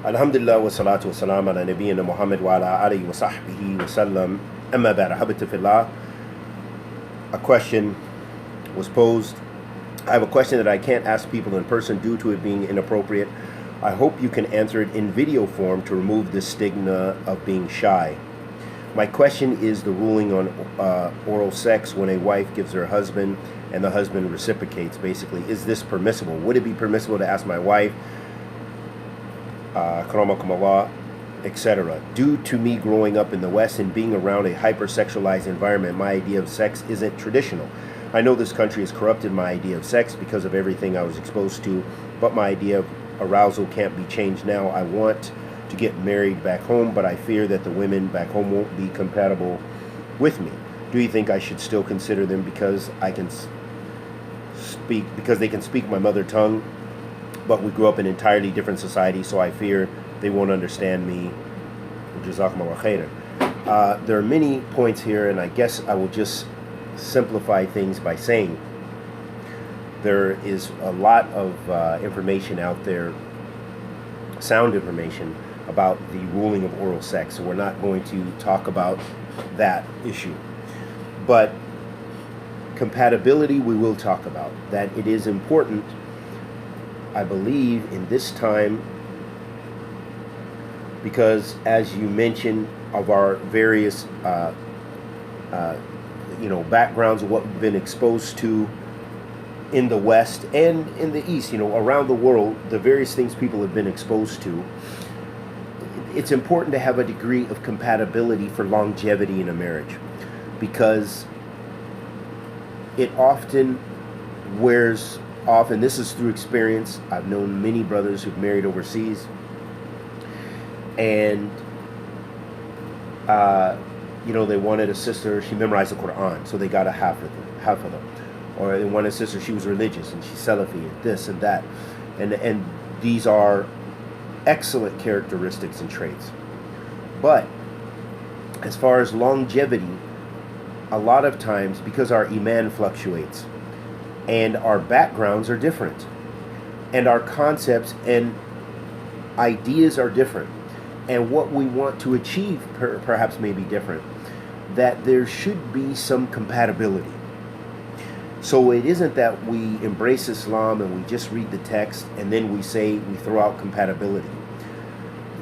Alhamdulillah wa salatu wa salam ala nabiyyina Muhammad wa ala alihi wa sahbihi wa sallam. Amma ba'd. Habibti fillah. A question was posed. I have a question that I can't ask people in person due to it being inappropriate. I hope you can answer it in video form to remove the stigma of being shy. My question is the ruling on oral sex when a wife gives her husband and the husband reciprocates. Basically, is this permissible? Would it be permissible to ask my wife, karamakumullah, etc.? Due to me growing up in the West and being around a hypersexualized environment, my idea of sex isn't traditional. I know this country has corrupted my idea of sex because of everything I was exposed to, but my idea of arousal can't be changed now. I want to get married back home, but I fear that the women back home won't be compatible with me. Do you think I should still consider them because they can speak my mother tongue, but we grew up in entirely different society, so I fear they won't understand me? Jazakumullah khairan. There are many points here, and I guess I will just simplify things by saying there is a lot of information out there, sound information, about the ruling of oral sex, so we're not going to talk about that issue. But compatibility we will talk about. That it is important, I believe, in this time, because as you mentioned, of our various backgrounds of what we've been exposed to in the West and in the East, around the world, the various things people have been exposed to, it's important to have a degree of compatibility for longevity in a marriage, because it often wears off, and this is through experience. I've known many brothers who've married overseas, and they wanted a sister, she memorized the Quran, so they got a half of them. Or they wanted a sister, she was religious and she's Salafi and this and that. And these are excellent characteristics and traits. But as far as longevity, a lot of times, because our iman fluctuates and our backgrounds are different and our concepts and ideas are different and what we want to achieve perhaps may be different, that there should be some compatibility. So it isn't that we embrace Islam and we just read the text and then we throw out compatibility.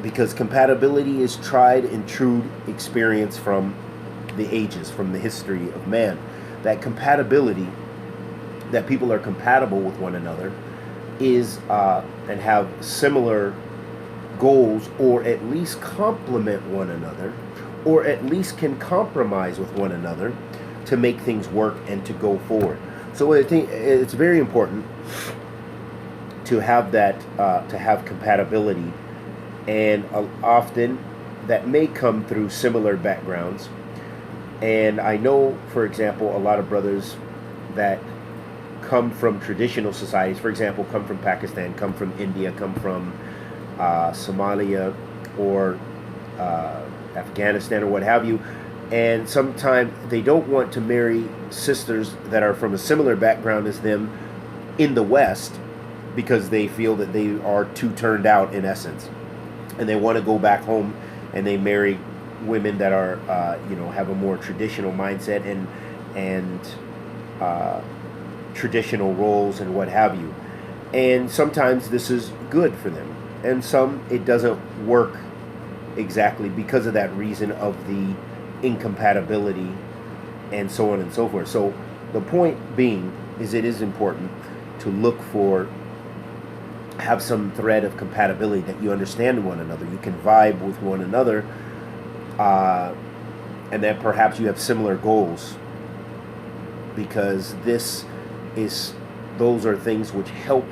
Because compatibility is tried and true experience from the ages, from the history of man. That compatibility, that people are compatible with one another, is and have similar goals, or at least complement one another, or at least can compromise with one another to make things work and to go forward. So I think it's very important to have that, to have compatibility, and often that may come through similar backgrounds. And I know, for example, a lot of brothers that come from traditional societies, for example, come from Pakistan, come from India, come from Somalia or Afghanistan or what have you, and sometimes they don't want to marry sisters that are from a similar background as them in the West, because they feel that they are too turned out in essence, and they want to go back home and they marry women that are have a more traditional mindset and traditional roles and what have you. And sometimes this is good for them, and some it doesn't work exactly because of that reason of the incompatibility and so on and so forth. So the point being is, it is important to look for, have some thread of compatibility, that you understand one another, you can vibe with one another, and that perhaps you have similar goals, because those are things which help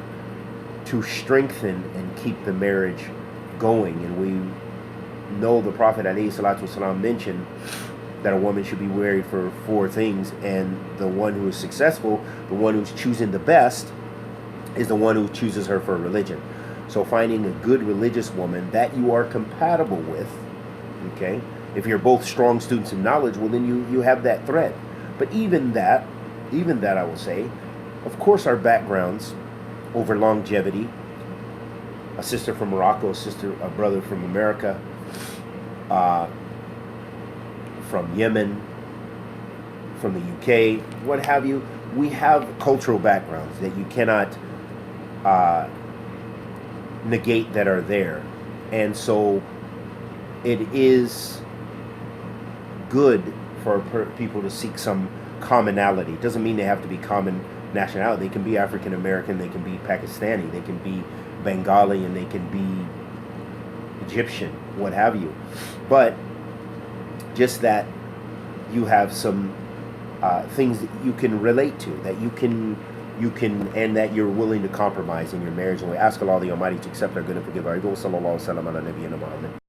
to strengthen and keep the marriage going. And we know the Prophet ﷺ mentioned that a woman should be married for 4 things, and the one who is successful, the one who's choosing the best, is the one who chooses her for religion. So finding a good religious woman that you are compatible with, okay? If you're both strong students in knowledge, well then you have that thread. But even that I will say, of course our backgrounds over longevity, a sister from Morocco, a brother from America, uh, from Yemen, from the UK, what have you. We have cultural backgrounds that you cannot negate that are there. And so it is good for people to seek some commonality. It doesn't mean they have to be common nationality. They can be African American, they can be Pakistani, they can be Bengali, and they can be Egyptian, what have you. But just that you have some things that you can relate to, that you can, and that you're willing to compromise in your marriage. And we ask Allah the Almighty to accept our good and forgive our evil. Sallallahu alaihi wasallam ala nabiyyina Muhammad.